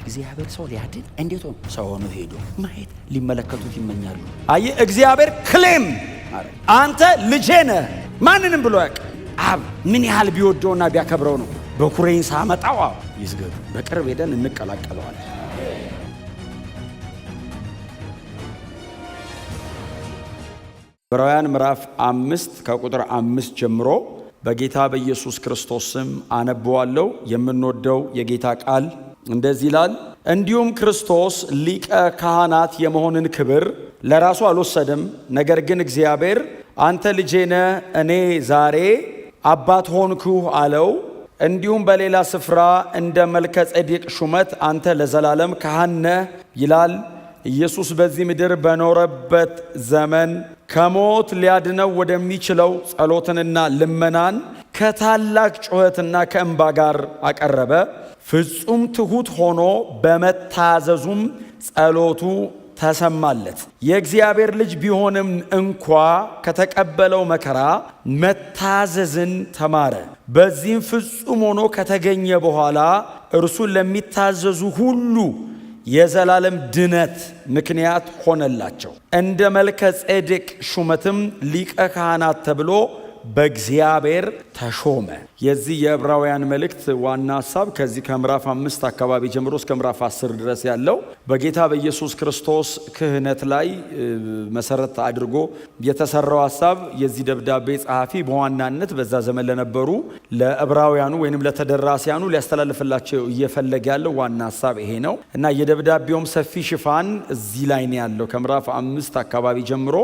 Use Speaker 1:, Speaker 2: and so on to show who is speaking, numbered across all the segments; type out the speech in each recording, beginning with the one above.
Speaker 1: እግዚአብሔር ሰው ሊያድን እንዴት ሆኖ ሰው ሆኖ ሄዶ ማየት ሊመለከቱት ይመኛሉ። አየ እግዚአብሔር ክሌም አንተ ልጄ ነህ ማንንም ብሎ ያውቅ አብ ምን ያህል ቢወደውና ቢያከብረው ነው በኩሬን ሳመጣው ይስገዱ። በቅርብ ሄደን እንቀላቀለዋለን። ዕብራውያን ምዕራፍ 5 ከቁጥር 5 ጀምሮ በጌታ በኢየሱስ ክርስቶስ ስም አነበዋለሁ። የምንወደው የጌታ ቃል እንደዚህ ይላል። እንዲሁም ክርስቶስ ሊቀ ካህናት የመሆንን ክብር ለራሱ አልወሰደም። ነገር ግን እግዚአብሔር አንተ ልጄ ነህ፣ እኔ ዛሬ አባት ሆንኩህ አለው። እንዲሁም በሌላ ስፍራ እንደ መልከ ጼዴቅ ሹመት አንተ ለዘላለም ካህን ነህ ይላል። ኢየሱስ በዚህ ምድር በኖረበት ዘመን ከሞት ሊያድነው ወደሚችለው ጸሎትንና ልመናን ከታላቅ ጩኸትና ከእንባ ጋር አቀረበ። ፍጹም ትሑት ሆኖ በመታዘዙም ጸሎቱ ተሰማለት። የእግዚአብሔር ልጅ ቢሆንም እንኳ ከተቀበለው መከራ መታዘዝን ተማረ። በዚህም ፍጹም ሆኖ ከተገኘ በኋላ እርሱን ለሚታዘዙ ሁሉ የዘላለም ድነት ምክንያት ሆነላቸው። እንደ መልከ ጼዴቅ ሹመትም ሊቀ ካህናት ተብሎ በእግዚአብሔር ተሾመ። የዚህ የዕብራውያን መልእክት ዋና ሐሳብ ከዚህ ከምዕራፍ 5 አካባቢ ጀምሮ እስከ ምዕራፍ 10 ድረስ ያለው በጌታ በኢየሱስ ክርስቶስ ክህነት ላይ መሰረት አድርጎ የተሰራው ሐሳብ የዚህ ደብዳቤ ጸሐፊ በዋናነት በዛ ዘመን ለነበሩ ለዕብራውያኑ ወይንም ለተደራሲያኑ ሊያስተላልፍላቸው እየፈለገ ያለው ዋና ሐሳብ ይሄ ነው እና የደብዳቤውም ሰፊ ሽፋን እዚህ ላይ ነው ያለው። ከምዕራፍ 5 አካባቢ ጀምሮ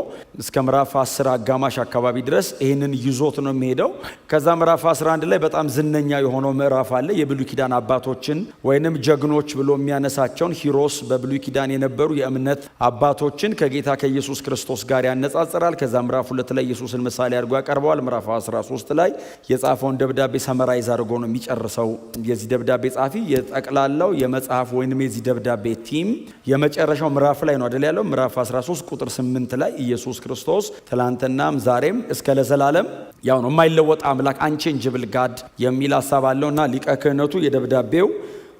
Speaker 1: እስከ ምዕራፍ 10 አጋማሽ አካባቢ ድረስ ይህንን ይዞት ነው የሚሄደው። ከዛ ምዕራፍ 11 ላይ በጣም ዝነኛ የሆነው ምዕራፍ አለ። የብሉይ ኪዳን አባቶችን ወይንም ጀግኖች ብሎ የሚያነሳቸውን ሂሮስ በብሉይ ኪዳን የነበሩ የእምነት አባቶችን ከጌታ ከኢየሱስ ክርስቶስ ጋር ያነጻጽራል። ከዛ ምዕራፍ 2 ላይ ኢየሱስን ምሳሌ አድርጎ ያቀርበዋል። ምዕራፍ 13 ላይ የጻፈውን ደብዳቤ ሰመራይዝ አድርጎ ነው የሚጨርሰው። የዚህ ደብዳቤ ጻፊ የጠቅላላው የመጽሐፍ ወይንም የዚህ ደብዳቤ ቲም የመጨረሻው ምዕራፍ ላይ ነው አይደል ያለው። ምዕራፍ 13 ቁጥር 8 ላይ ኢየሱስ ክርስቶስ ትላንትናም ዛሬም እስከ ለዘላለም ያው ነው የማይለወጥ አምላክ አንቼንጅብል ጋድ የሚል ሐሳብ አለውና ሊቀ ክህነቱ የደብዳቤው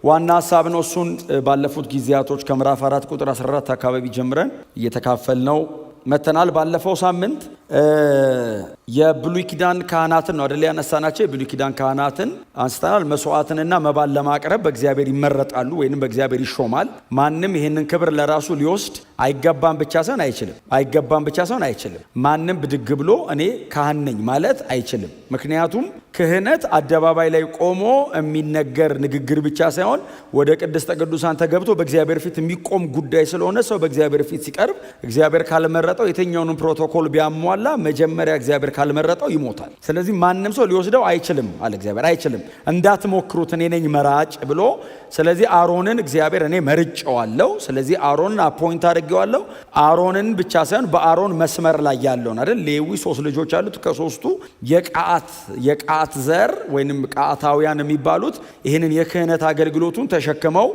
Speaker 1: ዋና ሐሳብ ነው። እሱን ባለፉት ጊዜያቶች ከምዕራፍ 4 ቁጥር 14 አካባቢ ጀምረን እየተካፈልነው መተናል። ባለፈው ሳምንት የብሉይ ኪዳን ካህናትን ነው አይደል ያነሳናቸው። የብሉይ ኪዳን ካህናትን አንስተናል። መስዋዕትንና መባን ለማቅረብ በእግዚአብሔር ይመረጣሉ ወይንም በእግዚአብሔር ይሾማል። ማንም ይሄንን ክብር ለራሱ ሊወስድ አይገባም ብቻ ሳይሆን አይችልም። ማንም ብድግ ብሎ እኔ ካህን ነኝ ማለት አይችልም። ምክንያቱም ክህነት አደባባይ ላይ ቆሞ የሚነገር ንግግር ብቻ ሳይሆን ወደ ቅድስተ ቅዱሳን ተገብቶ በእግዚአብሔር ፊት የሚቆም ጉዳይ ስለሆነ ሰው በእግዚአብሔር ፊት ሲቀርብ እግዚአብሔር ካልመረጠው የትኛውንም ፕሮቶኮል ቢያሟላ መጀመሪያ እግዚአብሔር ካልመረጠው ይሞታል። ስለዚህ ማንም ሰው ሊወስደው አይችልም አለ እግዚአብሔር። አይችልም፣ እንዳትሞክሩት እኔ ነኝ መራጭ ብሎ። ስለዚህ አሮንን እግዚአብሔር እኔ መርጬዋለሁ፣ ስለዚህ አሮንን አፖይንት አድርጌዋለሁ። አሮንን ብቻ ሳይሆን በአሮን መስመር ላይ ያለውን አይደል ሌዊ 3 ልጆች አሉት። ከሶስቱ የቀዓት ዘር ወይንም ቀዓታውያን የሚባሉት ይህንን የክህነት አገልግሎቱን ተሸክመው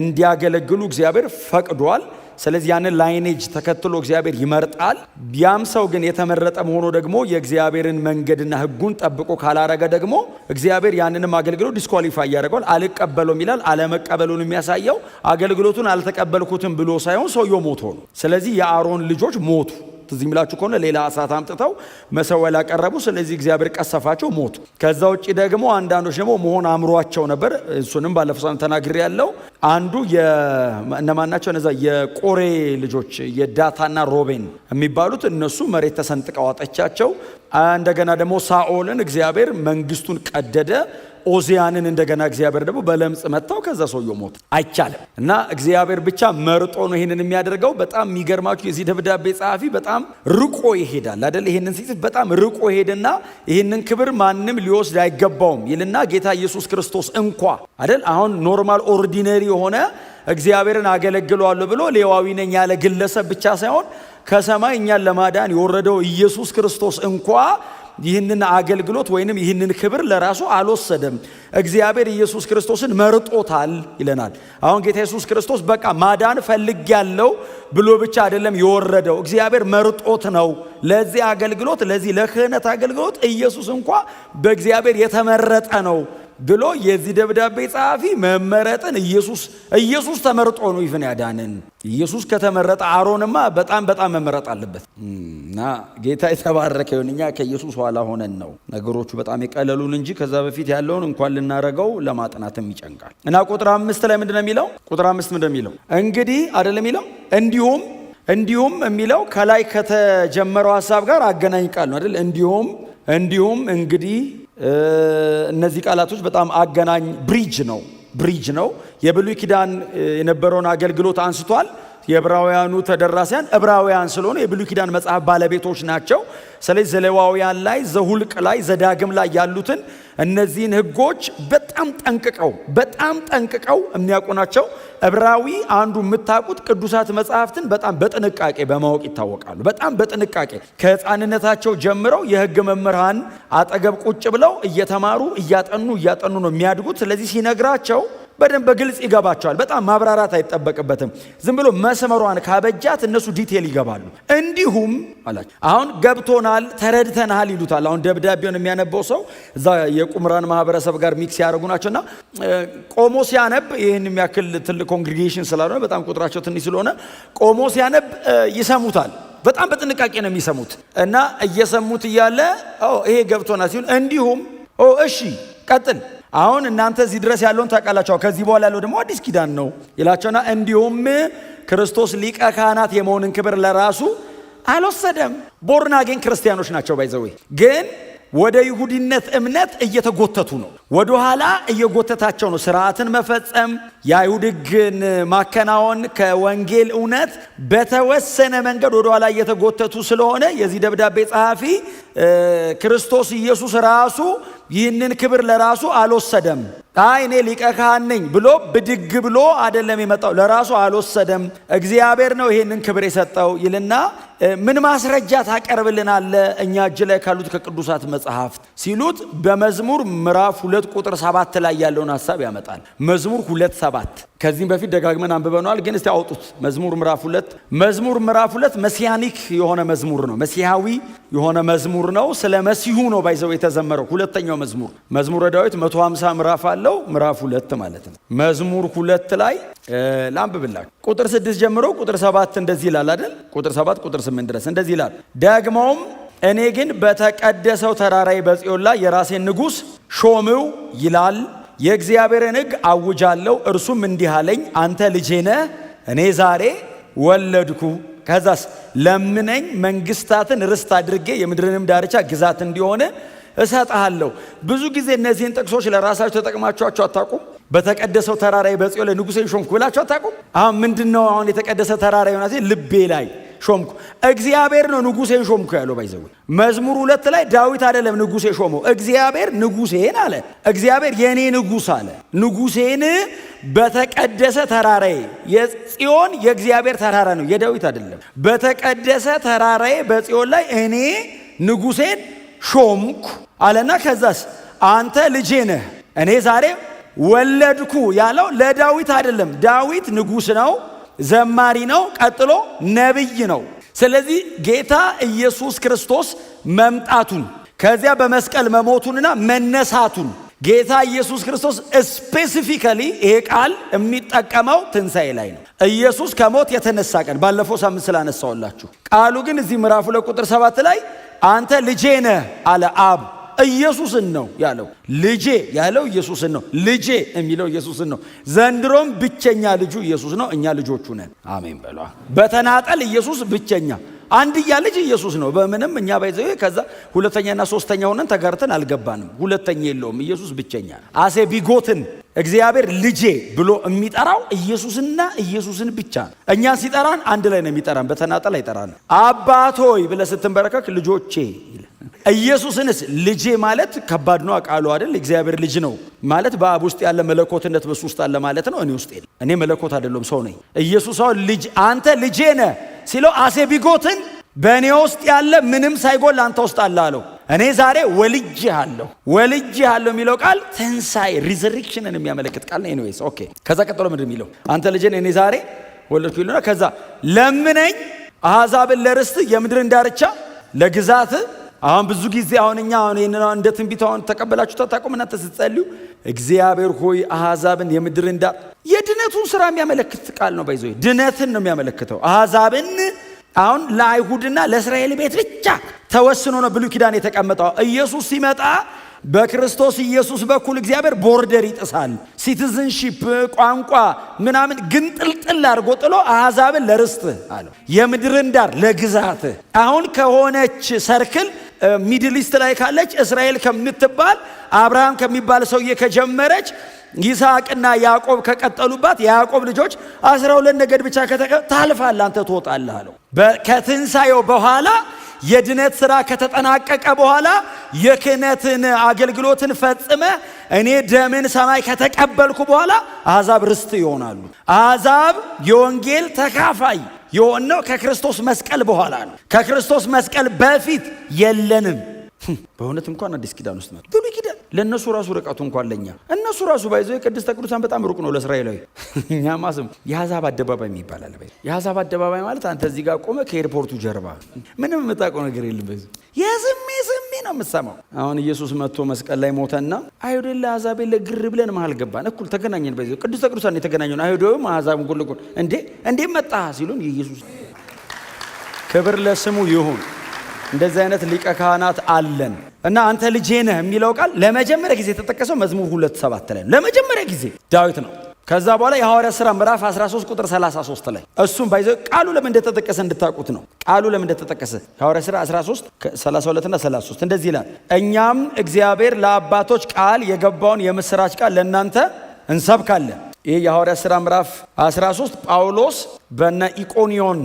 Speaker 1: እንዲያገለግሉ እግዚአብሔር ፈቅዷል። ስለዚህ ያንን ላይኔጅ ተከትሎ እግዚአብሔር ይመርጣል። ያም ሰው ግን የተመረጠ መሆኑ ደግሞ የእግዚአብሔርን መንገድና ሕጉን ጠብቆ ካላረገ ደግሞ እግዚአብሔር ያንንም አገልግሎት ዲስኳሊፋይ ያደርገዋል። አልቀበለውም ይላል። አለመቀበሉን የሚያሳየው አገልግሎቱን አልተቀበልኩትም ብሎ ሳይሆን ሰውየው ሞቶ ነው። ስለዚህ የአሮን ልጆች ሞቱ። ትዝ ይላችሁ ከሆነ ሌላ እሳት አምጥተው መሰዊያ ላይ ያቀረቡ። ስለዚህ እግዚአብሔር ቀሰፋቸው፣ ሞቱ። ከዛ ውጪ ደግሞ አንዳንዶች ደግሞ መሆን አምሯቸው ነበር። እሱንም ባለፈው ሳምንት ተናግሬ ያለው አንዱ እነማናቸው እነዛ የቆሬ ልጆች የዳታና ሮቤን የሚባሉት እነሱ መሬት ተሰንጥቀው አጠቻቸው። እንደገና ደግሞ ሳኦልን እግዚአብሔር መንግስቱን ቀደደ። ኦዚያንን እንደገና እግዚአብሔር ደግሞ በለምጽ መታው። ከዛ ሰውየው ሞት። አይቻልም እና እግዚአብሔር ብቻ መርጦ ነው ይሄንን የሚያደርገው። በጣም የሚገርማችሁ የዚህ ደብዳቤ ጸሐፊ በጣም ርቆ ይሄዳል አይደል። ይሄንን ሲጽፍ በጣም ርቆ ሄደና ይሄንን ክብር ማንም ሊወስድ አይገባውም ይልና ጌታ ኢየሱስ ክርስቶስ እንኳ አይደል አሁን ኖርማል ኦርዲነሪ የሆነ እግዚአብሔርን አገለግለዋለሁ ብሎ ሌዋዊ ነኝ ያለ ግለሰብ ብቻ ሳይሆን ከሰማይ እኛን ለማዳን የወረደው ኢየሱስ ክርስቶስ እንኳ ይህንን አገልግሎት ወይንም ይህንን ክብር ለራሱ አልወሰደም። እግዚአብሔር ኢየሱስ ክርስቶስን መርጦታል ይለናል። አሁን ጌታ ኢየሱስ ክርስቶስ በቃ ማዳን ፈልጌያለሁ ብሎ ብቻ አይደለም የወረደው፣ እግዚአብሔር መርጦት ነው ለዚህ አገልግሎት፣ ለዚህ ለክህነት አገልግሎት ኢየሱስ እንኳ በእግዚአብሔር የተመረጠ ነው ብሎ የዚህ ደብዳቤ ጸሐፊ መመረጥን ኢየሱስ ተመርጦ ነው ይፈን ያዳነን። ኢየሱስ ከተመረጠ አሮንማ በጣም መመረጥ አለበት እና ጌታ የተባረከ ይሁን። እኛ ከኢየሱስ ኋላ ሆነን ነው ነገሮቹ በጣም የቀለሉን እንጂ ከዛ በፊት ያለውን እንኳን ልናረገው ለማጥናትም ይጨንቃል። እና ቁጥር 5 ላይ ምንድነው የሚለው? ቁጥር 5 ምንድነው የሚለው? እንግዲህ አይደለም የሚለው እንዲሁም የሚለው ከላይ ከተጀመረው ሐሳብ ጋር አገናኝ ቃል ነው አይደል? እንዲሁም እንግዲህ እነዚህ ቃላቶች በጣም አገናኝ ብሪጅ ነው። የብሉይ ኪዳን የነበረውን አገልግሎት አንስቷል። የዕብራውያኑ ተደራሲያን ዕብራውያን ስለሆነ የብሉይ ኪዳን መጽሐፍ ባለቤቶች ናቸው። ስለዚህ ዘሌዋውያን ላይ፣ ዘሁልቅ ላይ፣ ዘዳግም ላይ ያሉትን እነዚህን ሕጎች በጣም ጠንቅቀው የሚያውቁ ናቸው። ዕብራዊ አንዱ የምታውቁት ቅዱሳት መጽሐፍትን በጣም በጥንቃቄ በማወቅ ይታወቃሉ። በጣም በጥንቃቄ ከሕፃንነታቸው ጀምረው የሕግ መምህራን አጠገብ ቁጭ ብለው እየተማሩ እያጠኑ ነው የሚያድጉት። ስለዚህ ሲነግራቸው በደንብ በግልጽ ይገባቸዋል። በጣም ማብራራት አይጠበቅበትም። ዝም ብሎ መስመሯን ካበጃት እነሱ ዲቴል ይገባሉ። እንዲሁም አላቸው። አሁን ገብቶናል፣ ተረድተናል ይሉታል። አሁን ደብዳቤውን የሚያነበው ሰው እዛ የቁምራን ማህበረሰብ ጋር ሚክስ ያደርጉ ናቸውና ቆሞ ሲያነብ ይህን የሚያክል ትልቅ ኮንግሪጌሽን ስላልሆነ በጣም ቁጥራቸው ትንሽ ስለሆነ ቆሞ ሲያነብ ይሰሙታል። በጣም በጥንቃቄ ነው የሚሰሙት እና እየሰሙት እያለ ይሄ ገብቶናል ሲሆን እንዲሁም እሺ ቀጥል አሁን እናንተ እዚህ ድረስ ያለውን ታውቃላችሁ፣ ከዚህ በኋላ ያለው ደግሞ አዲስ ኪዳን ነው ይላቸውና እንዲሁም ክርስቶስ ሊቀ ካህናት የመሆንን ክብር ለራሱ አልወሰደም። ቦርን አጌን ክርስቲያኖች ናቸው ባይዘዌ ግን ወደ ይሁዲነት እምነት እየተጎተቱ ነው። ወደ ኋላ እየጎተታቸው ነው። ስርዓትን መፈጸም፣ የአይሁድ ሕግን ማከናወን ከወንጌል እውነት በተወሰነ መንገድ ወደ ኋላ እየተጎተቱ ስለሆነ የዚህ ደብዳቤ ጸሐፊ ክርስቶስ ኢየሱስ ራሱ ይህንን ክብር ለራሱ አልወሰደም። እኔ ሊቀ ካህን ነኝ ብሎ ብድግ ብሎ አይደለም የመጣው፣ ለራሱ አልወሰደም። እግዚአብሔር ነው ይህንን ክብር የሰጠው ይልና ምን ማስረጃ ታቀርብልናለ እኛ እጅ ላይ ካሉት ከቅዱሳት መጽሐፍት ሲሉት በመዝሙር ምዕራፍ 2 ቁጥር 7 ላይ ያለውን ሐሳብ ያመጣል። መዝሙር 2:7 ከዚህም በፊት ደጋግመን አንብበናል፣ ግን እስቲ አውጡት። መዝሙር ምዕራፍ 2 መሲያኒክ የሆነ መዝሙር ነው። መሲያዊ የሆነ መዝሙር ነው። ስለ መሲሁ ነው ባይዘው የተዘመረው። ሁለተኛው መዝሙረ ዳዊት 150 ምዕራፍ አለው። ምዕራፍ 2 ማለት ነው። መዝሙር 2 ላይ ላንብብላችሁ ቁጥር 6 ጀምሮ ቁጥር 7 እንደዚህ ይላል አይደል? ቁጥር 7 ቁጥር 8 ድረስ እንደዚህ ይላል። ደግሞም እኔ ግን በተቀደሰው ተራራዬ በጽዮን ላይ የራሴን ንጉሥ ሾምው ይላል። የእግዚአብሔርን ሕግ አውጃለሁ። እርሱም እንዲህ አለኝ፣ አንተ ልጄ ነህ፣ እኔ ዛሬ ወለድኩ። ከዛስ ለምነኝ፣ መንግስታትን ርስት አድርጌ የምድርንም ዳርቻ ግዛት እንዲሆን እሰጥሃለሁ። ብዙ ጊዜ እነዚህን ጥቅሶች ለራሳችሁ ተጠቅማችኋቸው አታውቁም? በተቀደሰው ተራራዬ በጽዮን ላይ ንጉሴን ሾምኩ ብላችሁ አታውቁም? አሁን ምንድነው አሁን የተቀደሰ ተራራ ይሆናል ልቤ ላይ ሾምኩ። እግዚአብሔር ነው ንጉሴን ሾምኩ ያለው ባይዘው። መዝሙር 2 ላይ ዳዊት አይደለም ንጉሴ ሾመው፣ እግዚአብሔር ንጉሴን አለ። እግዚአብሔር የኔ ንጉስ አለ። ንጉሴን በተቀደሰ ተራራዬ፣ የጽዮን የእግዚአብሔር ተራራ ነው የዳዊት አይደለም። በተቀደሰ ተራራዬ በጽዮን ላይ እኔ ንጉሴን ሾምኩ አለና ከዛስ አንተ ልጄ ነህ እኔ ዛሬ ወለድኩ ያለው ለዳዊት አይደለም። ዳዊት ንጉስ ነው፣ ዘማሪ ነው፣ ቀጥሎ ነብይ ነው። ስለዚህ ጌታ ኢየሱስ ክርስቶስ መምጣቱን ከዚያ በመስቀል መሞቱንና መነሳቱን ጌታ ኢየሱስ ክርስቶስ ስፔሲፊካሊ ይሄ ቃል የሚጠቀመው ትንሣኤ ላይ ነው። ኢየሱስ ከሞት የተነሳ ቀን ባለፈው ሳምንት ስላነሳውላችሁ። ቃሉ ግን እዚህ ምዕራፍ 2 ቁጥር 7 ላይ አንተ ልጄ ነህ አለ አብ። ኢየሱስን ነው ያለው። ልጄ ያለው ኢየሱስን ነው። ልጄ የሚለው ኢየሱስን ነው። ዘንድሮም ብቸኛ ልጁ ኢየሱስ ነው። እኛ ልጆቹ ነን። አሜን በሏ። በተናጠል ኢየሱስ ብቸኛ አንድያ ልጅ ኢየሱስ ነው። በምንም እኛ ባይዘው ከዛ ሁለተኛና ሶስተኛ ሆነን ተጋርተን አልገባንም። ሁለተኛ የለውም። ኢየሱስ ብቸኛ አሴ ቢጎትን እግዚአብሔር ልጄ ብሎ የሚጠራው ኢየሱስና ኢየሱስን ብቻ ነው። እኛን ሲጠራን አንድ ላይ ነው የሚጠራን፣ በተናጠል አይጠራን። አባቶይ ብለህ ስትንበረከክ ልጆቼ ይላል። ኢየሱስንስ ልጄ ማለት ከባድ ነው ቃሉ አይደል? እግዚአብሔር ልጅ ነው ማለት በአብ ውስጥ ያለ መለኮትነት በሱ ውስጥ አለ ማለት ነው። እኔ ውስጥ የለ። እኔ መለኮት አይደለም ሰው ነኝ። ኢየሱስ ልጅ አንተ ልጄ ነህ ሲለው አሴ ቢጎትን በእኔ ውስጥ ያለ ምንም ሳይጎል አንተ ውስጥ አለ አለው። እኔ ዛሬ ወልጄሃለሁ የሚለው ቃል ትንሣኤ ሪዘሬክሽንን የሚያመለክት ቃል ነው። ኤኒዌይስ ኦኬ። ከዛ ቀጥሎ ምንድን የሚለው አንተ ልጄ ነህ እኔ ዛሬ ወለድኩ ይሉና ከዛ ለምነኝ አሕዛብን ለርስት የምድርን ዳርቻ ለግዛት አሁን ብዙ ጊዜ አሁን ይሄንን እንደ ትንቢት ተቀበላችሁ ታጣቁም እናንተ ስትጸልዩ እግዚአብሔር ሆይ አሕዛብን የምድርን ዳር የድነቱን ስራ የሚያመለክት ቃል ነው። ባይዘው ድነትን ነው የሚያመለክተው። አሕዛብን አሁን ለአይሁድና ለእስራኤል ቤት ብቻ ተወስኖ ነው ብሉይ ኪዳን የተቀመጠው። ኢየሱስ ሲመጣ በክርስቶስ ኢየሱስ በኩል እግዚአብሔር ቦርደር ይጥሳል። ሲቲዝንሺፕ ቋንቋ ምናምን ግን ጥልጥል አድርጎ ጥሎ አሕዛብን ለርስት አለው፣ የምድርን ዳር ለግዛት። አሁን ከሆነች ሰርክል ሚድል ኢስት ላይ ካለች እስራኤል ከምትባል አብርሃም ከሚባል ሰውዬ ከጀመረች ይስሐቅና ያዕቆብ ከቀጠሉባት የያዕቆብ ልጆች 12 ነገድ ብቻ ታልፋለህ አንተ ትወጣለህ አለው። ከትንሣኤው በኋላ የድነት ሥራ ከተጠናቀቀ በኋላ የክህነትን አገልግሎትን ፈጽመ እኔ ደምን ሰማይ ከተቀበልኩ በኋላ አሕዛብ ርስት ይሆናሉ። አሕዛብ የወንጌል ተካፋይ የሆነው ከክርስቶስ መስቀል በኋላ ነው። ከክርስቶስ መስቀል በፊት የለንም። በእውነት እንኳን አዲስ ኪዳን ውስጥ ነው። ብሉይ ኪዳን ለነሱ ራሱ ርቀቱ እንኳን ለኛ እነሱ ራሱ ባይዘው የቅድስተ ቅዱሳን በጣም ሩቅ ነው ለእስራኤላዊ። እኛማ ስም የአሕዛብ አደባባይ የሚባል ባይ የአሕዛብ አደባባይ ማለት አንተ እዚህ ጋር ቆመ ከኤርፖርቱ ጀርባ ምንም የምታውቀው ነገር የለም። በዚህ የስሜ ነው የምትሰማው። አሁን ኢየሱስ መጥቶ መስቀል ላይ ሞተና አይሁድን ለአሕዛብ ለግር ብለን መሃል ገባን፣ እኩል ተገናኘን። ባይዘው ቅድስተ ቅዱሳን የተገናኘን አይሁዳዊም አሕዛብም ጎን ለጎን እንዴ መጣ ሲሉን የኢየሱስ ክብር ለስሙ ይሁን። እንደዚህ አይነት ሊቀ ካህናት አለን እና አንተ ልጄ ነህ የሚለው ቃል ለመጀመሪያ ጊዜ የተጠቀሰው መዝሙር 2:7 ላይ ነው። ለመጀመሪያ ጊዜ ዳዊት ነው። ከዛ በኋላ የሐዋርያት ሥራ ምዕራፍ 13 ቁጥር 33 ላይ እሱም ባይዘው ቃሉ ለምን እንደተጠቀሰ እንድታውቁት ነው። ቃሉ ለምን እንደተጠቀሰ የሐዋርያት ሥራ 13 32 እና 33 እንደዚህ ይላል፣ እኛም እግዚአብሔር ለአባቶች ቃል የገባውን የምስራች ቃል ለእናንተ እንሰብካለን። ይህ የሐዋርያት ሥራ ምዕራፍ 13 ጳውሎስ በነ ኢቆንዮን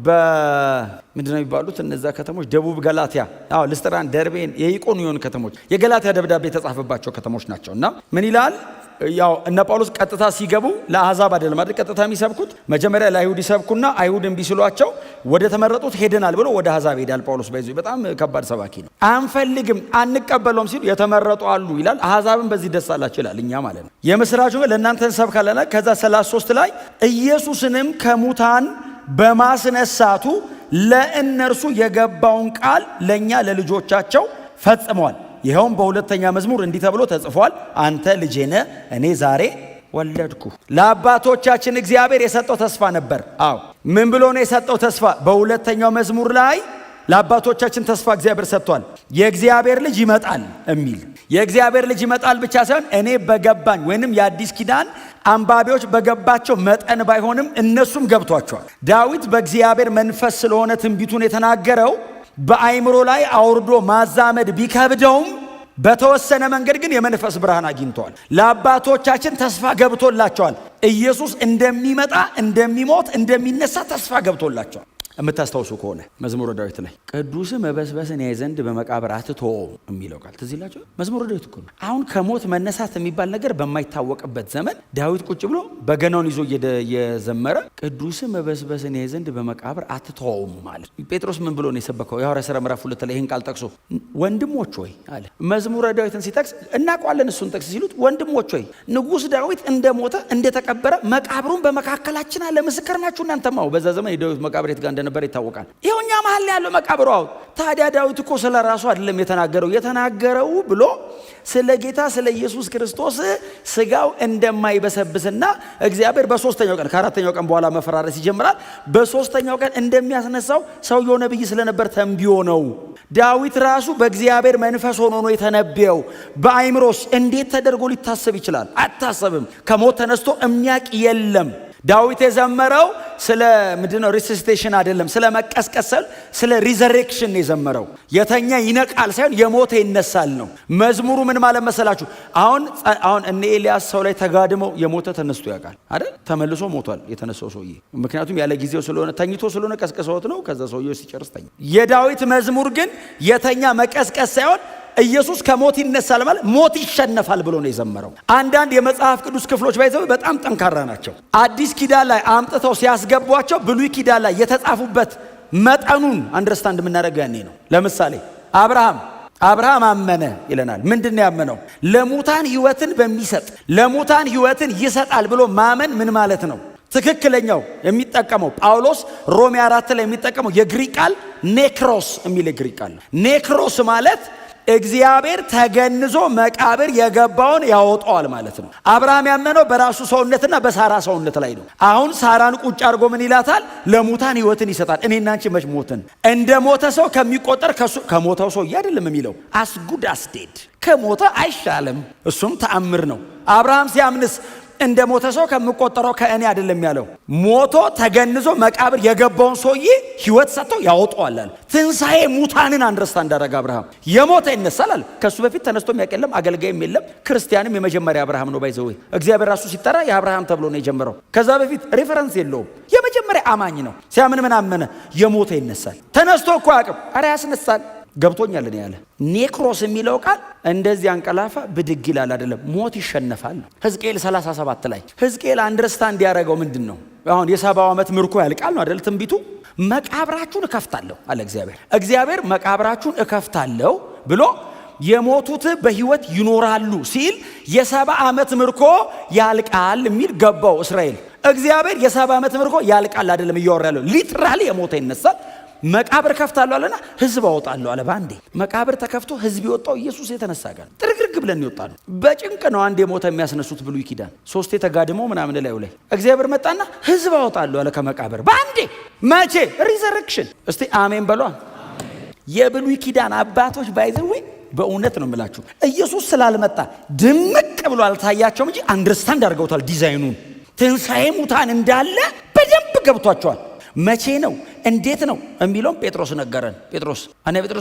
Speaker 1: በምንድነው የሚባሉት እነዛ ከተሞች ደቡብ ገላትያ፣ ልስጥራን፣ ደርቤን፣ የኢቆንዮን ከተሞች የገላትያ ደብዳቤ የተጻፈባቸው ከተሞች ናቸው። እና ምን ይላል? ያው እነ ጳውሎስ ቀጥታ ሲገቡ ለአሕዛብ አይደለም አይደል ቀጥታ የሚሰብኩት። መጀመሪያ ለአይሁድ ይሰብኩና አይሁድ እምቢ ሲሏቸው ወደ ተመረጡት ሄደናል ብሎ ወደ አሕዛብ ሄዳል ጳውሎስ። ባይዘው በጣም ከባድ ሰባኪ ነው። አንፈልግም አንቀበለውም ሲሉ የተመረጡ አሉ ይላል። አሕዛብን በዚህ ደስ አላቸው ይላል። እኛ ማለት ነው የምስራቹ ለእናንተ እንሰብካለን። ከዛ 33 ላይ ኢየሱስንም ከሙታን በማስነሳቱ ለእነርሱ የገባውን ቃል ለእኛ ለልጆቻቸው ፈጽመዋል። ይኸውም በሁለተኛ መዝሙር እንዲህ ተብሎ ተጽፏል፣ አንተ ልጄ ነህ እኔ ዛሬ ወለድኩ። ለአባቶቻችን እግዚአብሔር የሰጠው ተስፋ ነበር። ምን ብሎ ነው የሰጠው ተስፋ? በሁለተኛው መዝሙር ላይ ለአባቶቻችን ተስፋ እግዚአብሔር ሰጥቷል። የእግዚአብሔር ልጅ ይመጣል የሚል የእግዚአብሔር ልጅ ይመጣል ብቻ ሳይሆን እኔ በገባኝ ወይንም የአዲስ ኪዳን አንባቢዎች በገባቸው መጠን ባይሆንም እነሱም ገብቷቸዋል። ዳዊት በእግዚአብሔር መንፈስ ስለሆነ ትንቢቱን የተናገረው በአይምሮ ላይ አውርዶ ማዛመድ ቢከብደውም በተወሰነ መንገድ ግን የመንፈስ ብርሃን አግኝተዋል። ለአባቶቻችን ተስፋ ገብቶላቸዋል። ኢየሱስ እንደሚመጣ፣ እንደሚሞት፣ እንደሚነሳ ተስፋ ገብቶላቸዋል። የምታስታውሱ ከሆነ መዝሙረ ዳዊት ላይ ቅዱስ መበስበስን ያይ ዘንድ በመቃብር አትተወው የሚለው ቃል ትዝ ይላችሁ። መዝሙረ ዳዊት እኮ ነው። አሁን ከሞት መነሳት የሚባል ነገር በማይታወቅበት ዘመን ዳዊት ቁጭ ብሎ በገናውን ይዞ እየዘመረ ቅዱስ መበስበስን ያይ ዘንድ በመቃብር አትተወውም ማለት። ጴጥሮስ ምን ብሎ ነው የሰበከው? የሐዋርያት ሥራ ምዕራፍ 2 ላይ ይህን ቃል ጠቅሶ ወንድሞች ሆይ አለ። መዝሙረ ዳዊትን ሲጠቅስ እናውቀዋለን። እሱን ጠቅስ ሲሉት ወንድሞች ሆይ ንጉሥ ዳዊት እንደሞተ እንደተቀበረ መቃብሩን በመካከላችን አለ። ምስክር ናችሁ እናንተማ። በዛ ዘመን የዳዊት መቃብር የት ጋር ነበር ይታወቃል። ይኸው እኛ መሀል ያለው መቃብሩ። ታዲያ ዳዊት እኮ ስለ ራሱ አይደለም የተናገረው ብሎ ስለ ጌታ ስለ ኢየሱስ ክርስቶስ ስጋው እንደማይበሰብስና እግዚአብሔር በሶስተኛው ቀን ከአራተኛው ቀን በኋላ መፈራረስ ይጀምራል በሶስተኛው ቀን እንደሚያስነሳው ሰውየው ነብይ ስለነበር ተንብዮ ነው። ዳዊት ራሱ በእግዚአብሔር መንፈስ ሆኖ ነው የተነበየው። በአይምሮስ እንዴት ተደርጎ ሊታሰብ ይችላል? አታሰብም። ከሞት ተነስቶ የሚያቅ የለም። ዳዊት የዘመረው ስለ ምንድነው ሪሰሲቴሽን አይደለም፣ ስለ መቀስቀሰል፣ ስለ ሪዘሬክሽን የዘመረው። የተኛ ይነቃል ሳይሆን የሞተ ይነሳል ነው። መዝሙሩ ምን ማለት መሰላችሁ? አሁን እነ ኤልያስ ሰው ላይ ተጋድመው የሞተ ተነስቶ ያውቃል አይደል? ተመልሶ ሞቷል የተነሳው ሰውዬ። ምክንያቱም ያለ ጊዜው ስለሆነ ተኝቶ ስለሆነ ቀስቀሰውት ነው። ከዛ ሰውዬው ሲጨርስ ተኛ። የዳዊት መዝሙር ግን የተኛ መቀስቀስ ሳይሆን ኢየሱስ ከሞት ይነሳል ማለት ሞት ይሸነፋል ብሎ ነው የዘመረው። አንዳንድ የመጽሐፍ ቅዱስ ክፍሎች ባይዘው በጣም ጠንካራ ናቸው። አዲስ ኪዳን ላይ አምጥተው ሲያስገቧቸው ብሉይ ኪዳን ላይ የተጻፉበት መጠኑን አንደርስታንድ የምናደርገው ያኔ ነው። ለምሳሌ አብርሃም አመነ ይለናል። ምንድን ነው ያመነው? ለሙታን ሕይወትን በሚሰጥ ለሙታን ሕይወትን ይሰጣል ብሎ ማመን ምን ማለት ነው? ትክክለኛው የሚጠቀመው ጳውሎስ ሮሜ 4 ላይ የሚጠቀመው የግሪክ ቃል ኔክሮስ የሚል ግሪክ ቃል ነው። ኔክሮስ ማለት እግዚአብሔር ተገንዞ መቃብር የገባውን ያወጣዋል ማለት ነው። አብርሃም ያመነው በራሱ ሰውነትና በሳራ ሰውነት ላይ ነው። አሁን ሳራን ቁጭ አድርጎ ምን ይላታል? ለሙታን ሕይወትን ይሰጣል። እኔና አንቺ መች ሞትን? እንደ ሞተ ሰው ከሚቆጠር ከሞተው ሰው አይደለም የሚለው as good as dead ከሞተ አይሻልም። እሱም ተአምር ነው። አብርሃም ሲያምንስ እንደ ሞተ ሰው ከምቆጠረው ከእኔ አይደለም ያለው። ሞቶ ተገንዞ መቃብር የገባውን ሰውዬ ሕይወት ሰጥቶ ያወጣዋል አለ። ትንሣኤ ሙታንን አንደርስታንድ እንዳደረገ አብርሃም የሞተ ይነሳል አለ። ከሱ በፊት ተነስቶ የሚያውቅ የለም፣ አገልጋይም የለም። ክርስቲያንም የመጀመሪያ አብርሃም ነው። ባይዘው እግዚአብሔር ራሱ ሲጠራ የአብርሃም ተብሎ ነው የጀመረው። ከዛ በፊት ሬፈረንስ የለውም። የመጀመሪያ አማኝ ነው። ሲያምን ምን አመነ? የሞተ ይነሳል። ተነስቶ እኮ አያውቅም። ኧረ ያስነሳል። ገብቶኛል እኔ ያለ ኔክሮስ የሚለው ቃል እንደዚህ አንቀላፋ ብድግ ይላል አይደለም፣ ሞት ይሸነፋል። ሕዝቅኤል 37 ላይ ሕዝቅኤል አንደርስታንድ ያደረገው ምንድን ነው? አሁን የ70 ዓመት ምርኮ ያልቃል ነው አይደል ትንቢቱ። መቃብራችሁን እከፍታለሁ አለ እግዚአብሔር። እግዚአብሔር መቃብራችሁን እከፍታለሁ ብሎ የሞቱት በሕይወት ይኖራሉ ሲል የ70 ዓመት ምርኮ ያልቃል የሚል ገባው እስራኤል። እግዚአብሔር የ70 ዓመት ምርኮ ያልቃል አይደለም እያወራ ያለው፣ ሊትራሊ የሞተ ይነሳል። መቃብር ከፍታለሁ አለና ህዝብ አወጣለሁ አለ። ባንዴ መቃብር ተከፍቶ ህዝብ የወጣው ኢየሱስ የተነሳ ጋር ጥርግርግ ብለን ይወጣ ነው። በጭንቅ ነው አንድ የሞተ የሚያስነሱት ብሉይ ኪዳን 3 ተጋድሞ ምናምን ላይ እግዚአብሔር መጣና ህዝብ አወጣለሁ አለ ከመቃብር ባንዴ። መቼ? ሪዘረክሽን። እስቲ አሜን በሏ። የብሉይ ኪዳን አባቶች ባይዘው በእውነት ነው የምላችሁ ኢየሱስ ስላልመጣ ድምቅ ብሎ አልታያቸውም እንጂ አንደርስታንድ አድርገውታል ዲዛይኑን። ትንሣኤ ሙታን እንዳለ በደንብ ገብቷቸዋል። መቼ ነው እንዴት ነው የሚለውን ጴጥሮስ ነገረን። ጴጥሮስ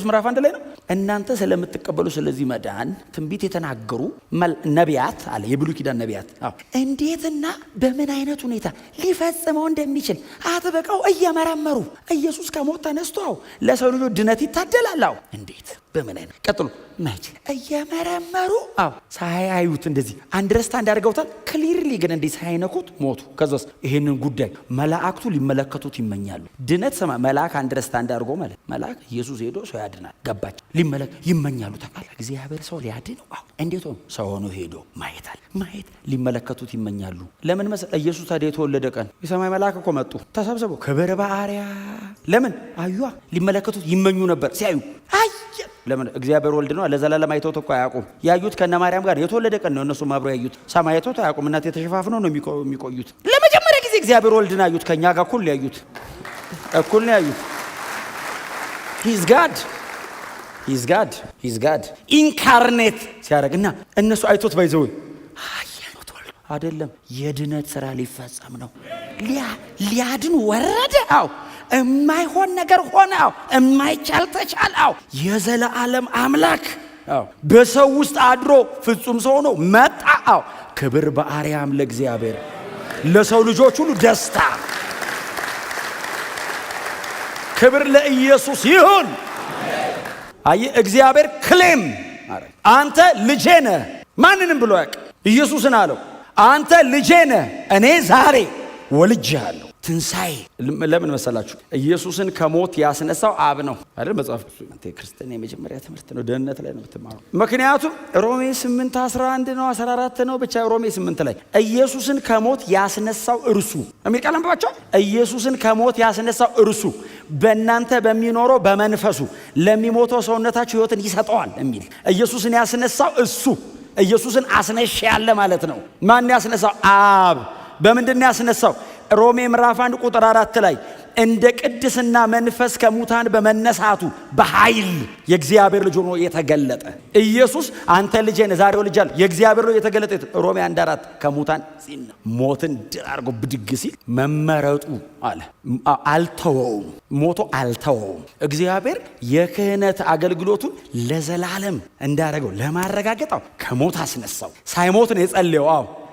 Speaker 1: ምዕራፍ 1 ላይ ነው። እናንተ ስለምትቀበሉ ስለዚህ መዳን ትንቢት የተናገሩ ነቢያት አለ፣ የብሉይ ኪዳን ነቢያት እንዴትና በምን አይነት ሁኔታ ሊፈጽመው እንደሚችል አጥብቀው እየመረመሩ ኢየሱስ ከሞት ተነስቶ ለሰው ልጆች ድነት ይታደላል። እንዴት በምን አይነት ቀጥሉ መቼ እየመረመሩ ሳያዩት እንደዚህ አንደርስታንድ አድርገውታል። ክሊርሊ ግን እንዴት ሳይነኩት ሞቱ። ከዛስ ይሄንን ጉዳይ መላእክቱ ሊመለከቱት ይመኛሉ። ድነት ሰማ መልአክ አንደርስታንድ አድርጎ ማለት መልአክ ኢየሱስ ሄዶ ሰው ያድናል ገባች ይመኛሉ። ተቃለ እግዚአብሔር ሰው ሊያድነው እንዴት ሆኖ ሰው ሆኖ ሄዶ ማየት ሊመለከቱት ይመኛሉ። ለምን መሰለ? ኢየሱስ ታዲያ የተወለደ ቀን የሰማይ መልአክ እኮ መጡ ተሰብስበው ክብር በአርያም ለምን አዩዋ ሊመለከቱት ይመኙ ነበር። ሲያዩ ለምን? እግዚአብሔር ወልድ ነው። ለዘላለም አይተውት እኮ አያውቁም። ያዩት ከነ ማርያም ጋር የተወለደ ቀን ነው። እነሱ ማብሮ ያዩት ሰማይ አይተውት አያውቁም። እናት የተሸፋፍነው ነው የሚቆዩት። ለመጀመሪያ ጊዜ እግዚአብሔር ወልድን አዩት። ከኛ ጋር እኩል ያዩት እኩል ነው ያዩት። ሂዝ ጋድ ኢንካርኔት ሲያደርግና እነሱ አይቶት ባይዘው አያኑት ወልድ አይደለም። የድነት ስራ ሊፈጸም ነው። ሊያድን ወረደ። የማይሆን ነገር ሆነ። የማይቻል ተቻለ። የዘላለም አምላክ በሰው ውስጥ አድሮ ፍጹም ሰው ሆኖ መጣ። ክብር በአርያም ለእግዚአብሔር፣ ለሰው ልጆች ሁሉ ደስታ። ክብር ለኢየሱስ ይሁን። አይ እግዚአብሔር ክሌም አንተ ልጄ ነህ። ማንንም ብሎ ያውቅ ኢየሱስን አለው አንተ ልጄ ነህ፣ እኔ ዛሬ ወልጄሃለሁ። ትንሣኤ ለምን መሰላችሁ? ኢየሱስን ከሞት ያስነሳው አብ ነው አይደል? መጽሐፍ ቅዱስ አንተ ክርስቲያን የመጀመሪያ ትምህርት ነው፣ ደህንነት ላይ ነው የምትማረው። ምክንያቱም ሮሜ 8:11 ነው 14 ነው ብቻ ሮሜ 8 ላይ ኢየሱስን ከሞት ያስነሳው እርሱ የሚል ቃል አንብባችሁ ኢየሱስን ከሞት ያስነሳው እርሱ በእናንተ በሚኖረው በመንፈሱ ለሚሞተው ሰውነታችሁ ሕይወትን ይሰጠዋል የሚል ኢየሱስን ያስነሳው እሱ ኢየሱስን አስነሽ ያለ ማለት ነው። ማን ያስነሳው? አብ። በምንድን ነው ያስነሳው? ሮሜ ምዕራፍ 1 ቁጥር 4 ላይ እንደ ቅድስና መንፈስ ከሙታን በመነሳቱ በኃይል የእግዚአብሔር ልጅ ሆኖ የተገለጠ ኢየሱስ አንተ ልጄ ነህ ዛሬ ወልጃለሁ የእግዚአብሔር ልጅ የተገለጠ ሮሜ 1:4 ከሙታን ሞትን ድል አድርጎ ብድግ ሲል መመረጡ አለ። አልተወውም፣ ሞቶ አልተወውም። እግዚአብሔር የክህነት አገልግሎቱን ለዘላለም እንዳደረገው ለማረጋገጥ ከሞት አስነሳው። ሳይሞት ነው የጸለየው።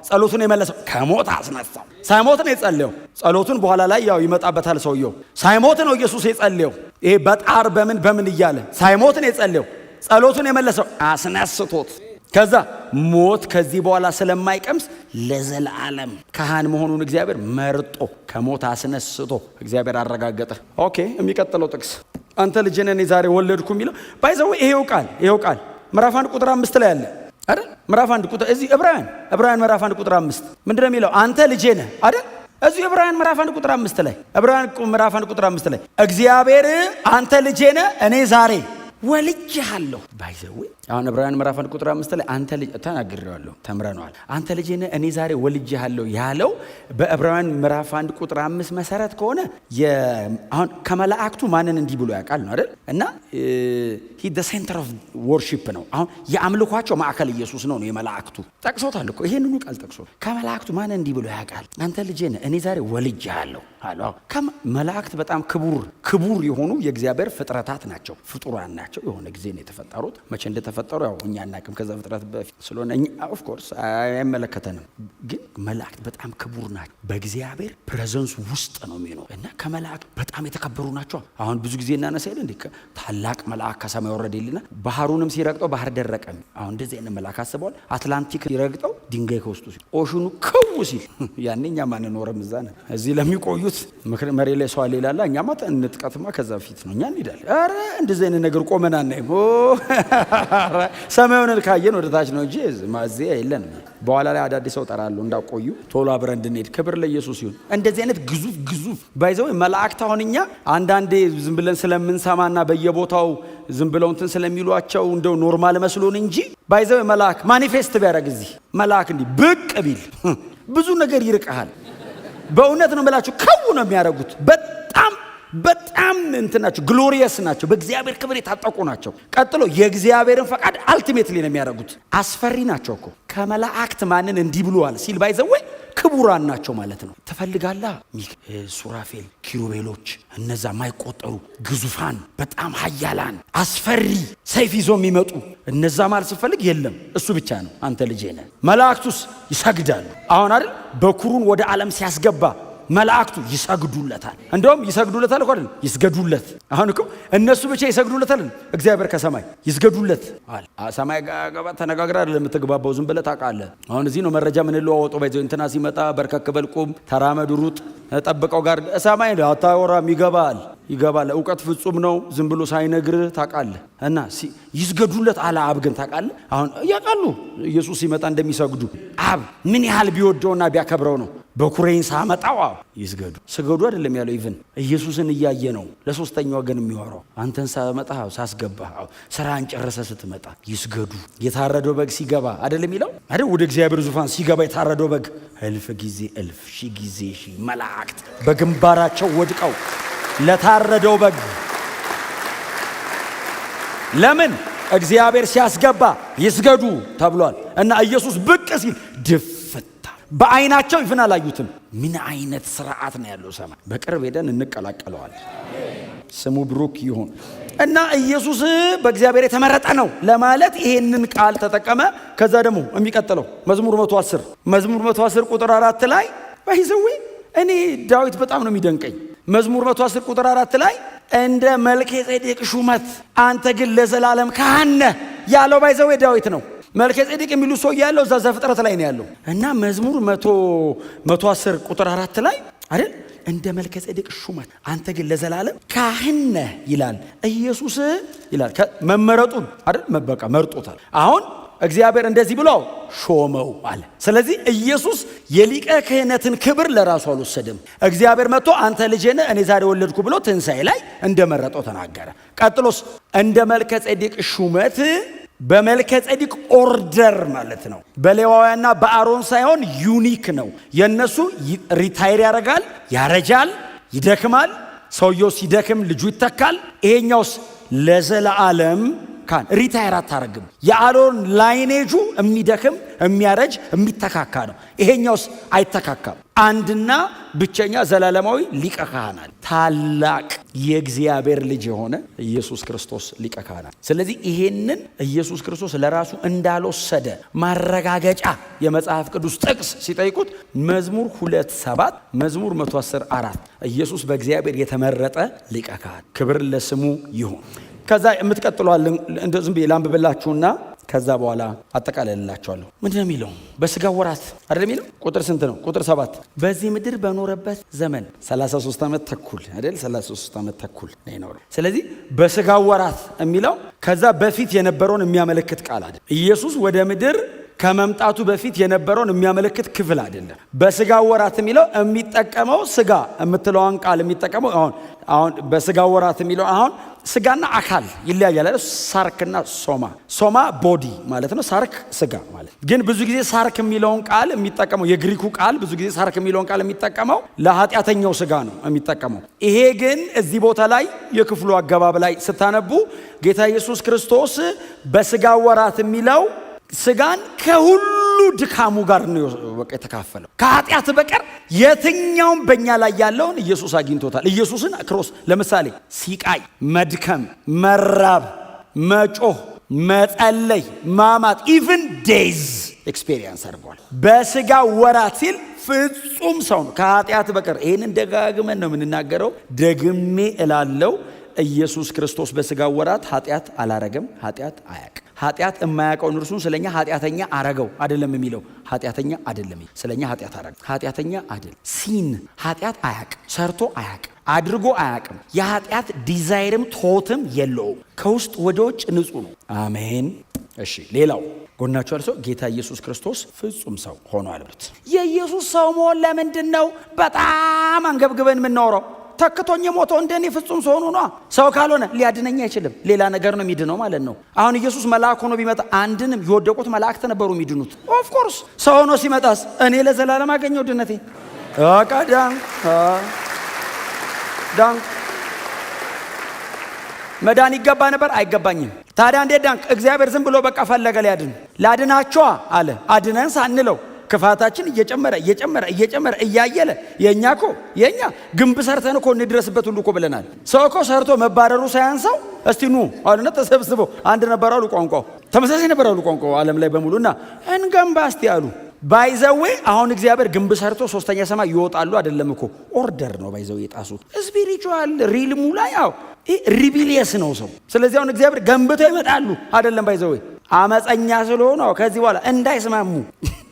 Speaker 1: ጸሎቱን የመለሰው ከሞት አስነሳው። ሳይሞት ነው የጸለየው። ጸሎቱን በኋላ ላይ ይመጣበታል ሰውየው። ሳይሞት ነው ኢየሱስ የጸለየው። ይሄ በጣር በምን እያለ ሳይሞት ነው የጸለየው። ጸሎቱን የመለሰው አስነስቶት፣ ከዛ ሞት ከዚህ በኋላ ስለማይቀምስ ለዘላለም ካህን መሆኑን እግዚአብሔር መርጦ ከሞት አስነስቶ እግዚአብሔር አረጋገጠ። ኦኬ፣ የሚቀጥለው ጥቅስ አንተ ልጄ ነህ እኔ ዛሬ ወለድኩ የሚለው ባይዘው ይሄው ቃል ምዕራፍ 1 ቁጥር 5 ላይ አለ አይደል? ምዕራፍ 1 ቁጥር እዚህ ዕብራውያን ምዕራፍ 1 ቁጥር 5 ምንድነው የሚለው? አንተ ልጄ ነህ አይደል? እዚሁ ዕብራውያን ምዕራፍ 1 ቁጥር 5 ላይ ዕብራውያን ምዕራፍ 1 ቁጥር 5 ላይ እግዚአብሔር አንተ ልጄ ነህ እኔ ዛሬ ወልጄሃለሁ። ባይዘው አሁን ዕብራውያን ምዕራፍ 1 ቁጥር 5 ላይ አንተ ልጅ ተናግሬዋለሁ፣ ተምረናል። አንተ ልጄ ነህ እኔ ዛሬ ወልጄሃለሁ ያለው በዕብራውያን ምዕራፍ 1 ቁጥር 5 መሰረት ከሆነ አሁን ከመላእክቱ ማንን እንዲህ ብሎ ያውቃል ነው አይደል? እና ሂ ዘ ሴንተር ኦፍ ወርሺፕ ነው። አሁን የአምልኳቸው ማዕከል ኢየሱስ ነው የመላእክቱ ጠቅሶታል እኮ ይሄንኑ ቃል ጠቅሶ ከመላእክቱ ማንን እንዲህ ብሎ ያውቃል? አንተ ልጄ ነህ እኔ ዛሬ ወልጄሃለሁ አለ። መላእክት በጣም ክቡር የሆኑ የእግዚአብሔር ፍጥረታት ናቸው፣ ፍጡራን ናቸው። የሆነ ጊዜ ነው የተፈጠሩት። መቼ እንደተፈጠሩ ያው እኛ አናውቅም፣ ከዛ ፍጥረት በፊት ስለሆነ ኦፍ ኮርስ አይመለከተንም። ግን መላእክት በጣም ክቡር ናቸው። በእግዚአብሔር ፕሬዘንስ ውስጥ ነው የሚኖሩ እና ከመላእክት በጣም የተከበሩ ናቸው። አሁን ብዙ ጊዜ እናነሳ የለ እንዴ ታላቅ መልአክ ከሰማይ ወረደ ይልና ባህሩንም ሲረግጠው ባህር ደረቀ። አሁን እንደዚህ አይነት መልአክ አስበዋል። አትላንቲክ ሲረግጠው ድንጋይ ከውስጡ ሲል ኦሽኑ ከው ሲል ያኔ እኛ ማንኖርም እዛ ነን። እዚህ ለሚቆዩት መሬት ላይ ሰው አለ እኛማ እንጥቀትማ ከዛ በፊት ነው እኛ እንሄዳለን። ኧረ እንደዚህ አይነት ነገር ቆመና እናይም። ሰማዩን ካየን ወደ ታች ነው እንጂ እዚህ የለንም። በኋላ ላይ አዳዲስ ሰው ጠራለሁ እንዳቆዩ ቶሎ አብረን እንድንሄድ። ክብር ለኢየሱስ ይሁን። እንደዚህ አይነት ግዙፍ ባይዘው መላእክት አሁን እኛ አንዳንዴ ዝም ብለን ስለምንሰማና በየቦታው ዝም ብለው እንትን ስለሚሏቸው እንደው ኖርማል መስሎን እንጂ ባይዘው መልአክ ማኒፌስት ቢያደርግ እዚህ መልአክ እንዲህ ብቅ ቢል ብዙ ነገር ይርቀሃል። በእውነት ነው የምላችሁ ከው ነው የሚያደርጉት። በጣም እንትን ናቸው፣ ግሎሪየስ ናቸው፣ በእግዚአብሔር ክብር የታጠቁ ናቸው። ቀጥሎ የእግዚአብሔርን ፈቃድ አልቲሜትሊ ነው የሚያደርጉት። አስፈሪ ናቸው እኮ ከመላእክት ማንን እንዲህ ብሏል ሲል ባይዘው ክቡራን ናቸው ማለት ነው። ተፈልጋላ ሱራፌል፣ ኪሩቤሎች እነዛ ማይቆጠሩ ግዙፋን በጣም ኃያላን አስፈሪ ሰይፍ ይዞ የሚመጡ እነዛ ማለት ስፈልግ የለም እሱ ብቻ ነው አንተ ልጄ ነህ። መላእክቱስ ይሰግዳሉ። አሁን አይደል በኩሩን ወደ ዓለም ሲያስገባ መላእክቱ ይሰግዱለታል። እንደውም ይሰግዱለታል እኮ አይደል ይስገዱለት። አሁን እኮ እነሱ ብቻ ይሰግዱለታል። እግዚአብሔር ከሰማይ ይስገዱለት አለ። ሰማይ ጋር ተነጋግራ አይደለም የምትግባባው፣ ዝም ብለህ ታውቃለህ። አሁን እዚህ ነው መረጃ ምን ለዋወጣው ባይዘው እንትና ሲመጣ በርከክ በል ቁም፣ ተራመድ፣ ሩጥ፣ ጠብቀው ጋር ሰማይ አታወራም። ይገባል። እውቀት ፍጹም ነው። ዝም ብሎ ሳይነግርህ ታውቃለህ። እና ይስገዱለት አለ አብ። ግን ታውቃለህ አሁን ያውቃሉ ኢየሱስ ሲመጣ እንደሚሰግዱ። አብ ምን ያህል ቢወደውና ቢያከብረው ነው በኩሬን ሳመጣው ይስገዱ። ስገዱ አይደለም ያለው። ኢቭን ኢየሱስን እያየ ነው ለሶስተኛው ወገን የሚወራው። አንተን ሳመጣ ሳስገባ ስራን ጨረሰ ስትመጣ ይስገዱ። የታረደው በግ ሲገባ አይደለም ይለው አይደል? ወደ እግዚአብሔር ዙፋን ሲገባ የታረደው በግ እልፍ ጊዜ እልፍ ሺህ ጊዜ ሺህ መላእክት በግንባራቸው ወድቀው ለታረደው በግ ለምን እግዚአብሔር ሲያስገባ ይስገዱ ተብሏል። እና ኢየሱስ ብቅ ሲል ድፍታ በአይናቸው ይፍና አላዩትም። ምን አይነት ስርዓት ነው ያለው ሰማይ። በቅርብ ሄደን እንቀላቀለዋል። ስሙ ብሩክ ይሁን። እና ኢየሱስ በእግዚአብሔር የተመረጠ ነው ለማለት ይሄንን ቃል ተጠቀመ። ከዛ ደግሞ የሚቀጥለው መዝሙር 110 ቁጥር 4 ላይ ባይዘው እኔ ዳዊት በጣም ነው የሚደንቀኝ። መዝሙር 110 ቁጥር 4 ላይ እንደ መልከጼዴቅ ሹመት አንተ ግን ለዘላለም ካህን ነህ ያለው ባይዘው ዳዊት ነው። መልከጼዴቅ የሚሉ ሰው ያለው እዛ ዘፍጥረት ላይ ነው ያለው። እና መዝሙር 110 ቁጥር 4 ላይ አይደል እንደ መልከጼዴቅ ሹመት አንተ ግን ለዘላለም ካህን ነህ ይላል። ኢየሱስ ይላል መመረጡን አይደል መበቃ መርጦታል። አሁን እግዚአብሔር እንደዚህ ብሎ ሾመው አለ። ስለዚህ ኢየሱስ የሊቀ ክህነትን ክብር ለራሱ አልወሰደም። እግዚአብሔር መጥቶ አንተ ልጄ ነህ እኔ ዛሬ ወለድኩ ብሎ ትንሣኤ ላይ እንደመረጠው ተናገረ። ቀጥሎስ እንደ መልከጼዴቅ ሹመት በመልከጼዴቅ ኦርደር ማለት ነው። በሌዋውያንና በአሮን ሳይሆን ዩኒክ ነው። የነሱ ሪታይር ያደርጋል፣ ያረጃል፣ ይደክማል። ሰውየው ሲደክም ልጁ ይተካል። ይሄኛውስ ለዘላለም ካን ሪታይር አታረግም። የአሮን ላይኔጁ የሚደክም የሚያረጅ የሚተካካ ነው። ይሄኛውስ አይተካካም። አንድና ብቸኛ ዘላለማዊ ሊቀ ካህናት ታላቅ የእግዚአብሔር ልጅ የሆነ ኢየሱስ ክርስቶስ ሊቀ ካህናት። ስለዚህ ይሄንን ኢየሱስ ክርስቶስ ለራሱ እንዳልወሰደ ማረጋገጫ የመጽሐፍ ቅዱስ ጥቅስ ሲጠይቁት መዝሙር 2:7 መዝሙር 110:4 ኢየሱስ በእግዚአብሔር የተመረጠ ሊቀ ካህን ክብር ለስሙ ይሁን። ከዛ የምትቀጥሏል እንደ ዝም ብዬ ላንብብላችሁና ከዛ በኋላ አጠቃልላችኋለሁ። ምንድነው የሚለው? በስጋ ወራት አይደል የሚለው? ቁጥር ስንት ነው? ቁጥር 7 በዚህ ምድር በኖረበት ዘመን 33 ዓመት ተኩል አይደል? 33 ዓመት ተኩል ነው የኖረው። ስለዚህ በስጋ ወራት የሚለው ከዛ በፊት የነበረውን የሚያመለክት ቃል አይደል? ኢየሱስ ወደ ምድር ከመምጣቱ በፊት የነበረውን የሚያመለክት ክፍል አይደለም። በስጋ ወራት የሚለው የሚጠቀመው ስጋ የምትለውን ቃል የሚጠቀመው አሁን በስጋ ወራት የሚለው አሁን ስጋና አካል ይለያያል አይደል? ሳርክና ሶማ ቦዲ ማለት ነው። ሳርክ ስጋ ማለት ግን ብዙ ጊዜ ሳርክ የሚለውን ቃል የሚጠቀመው የግሪኩ ቃል ብዙ ጊዜ ሳርክ የሚለውን ቃል የሚጠቀመው ለኃጢአተኛው ስጋ ነው የሚጠቀመው። ይሄ ግን እዚህ ቦታ ላይ የክፍሉ አገባብ ላይ ስታነቡ ጌታ ኢየሱስ ክርስቶስ በስጋ ወራት የሚለው ስጋን ከሁሉ ድካሙ ጋር ነው የተካፈለው። ከኃጢአት በቀር የትኛውም በእኛ ላይ ያለውን ኢየሱስ አግኝቶታል። ኢየሱስን ክሮስ ለምሳሌ ሲቃይ፣ መድከም፣ መራብ፣ መጮህ፣ መጸለይ፣ ማማት ኢቭን ዴይዝ ኤክስፔሪየንስ አድርጓል። በስጋ ወራት ሲል ፍጹም ሰው ነው ከኃጢአት በቀር። ይህንን ደጋግመን ነው የምንናገረው። ደግሜ እላለው ኢየሱስ ክርስቶስ በስጋ ወራት ኃጢአት አላረገም፣ ኃጢአት አያውቅም። ኃጢአት የማያውቀውን እርሱን ስለኛ ኃጢአተኛ አረገው አይደለም የሚለው። ኃጢአተኛ አይደለም ስለኛ ኃጢአት አረገው። ኃጢአተኛ አይደለም። ሲን ኃጢአት አያውቅም፣ ሰርቶ አያውቅም፣ አድርጎ አያውቅም። የኃጢአት ዲዛይርም ቶትም የለውም። ከውስጥ ወደ ውጭ ንጹህ ነው። አሜን። እሺ ሌላው ጎናቸው ያለው ጌታ ኢየሱስ ክርስቶስ ፍጹም ሰው ሆኗል ብሉት። የኢየሱስ ሰው መሆን ለምንድን ነው በጣም አንገብግበን የምናወራው? ተክቶኝ ሞቶ እንደኔ ፍጹም ሰው ሆኖ ሰው ካልሆነ ሊያድነኝ አይችልም። ሌላ ነገር ነው የሚድነው ማለት ነው። አሁን ኢየሱስ መልአክ ሆኖ ቢመጣ አንድንም የወደቁት መላእክት ነበሩ የሚድኑት። ኦፍ ኮርስ ሰው ሆኖ ሲመጣስ እኔ ለዘላለም አገኘው ድነቴ። ዳንክ መዳን ይገባ ነበር አይገባኝም። ታዲያ እንዴት ዳንክ? እግዚአብሔር ዝም ብሎ በቃ ፈለገ ላድናቸዋ አለ። አድነን ሳንለው ክፋታችን እየጨመረ እያየለ የኛ ግንብ ሰርተን እኮ እንድረስበት ሁሉ እኮ ብለናል። ሰው እኮ ሰርቶ መባረሩ ሳያንሰው እስቲ ኑ አሉና ተሰብስበው አንድ ነበር አሉ ቋንቋው ተመሳሳይ ነበር አሉ ቋንቋው ዓለም ላይ በሙሉና እንገንባ እስቲ አሉ። ባይዘዌ አሁን እግዚአብሔር ግንብ ሰርቶ ሶስተኛ ሰማይ ይወጣሉ አይደለም እኮ ኦርደር ነው ባይዘዌ የጣሱት ስፒሪቹዋል ሪልሙ ላይ ሪቢሊየስ ነው ሰው። ስለዚህ አሁን እግዚአብሔር ገንብተው ይመጣሉ አይደለም ባይዘዌ አመፀኛ ስለሆነ ከዚህ በኋላ እንዳይስማሙ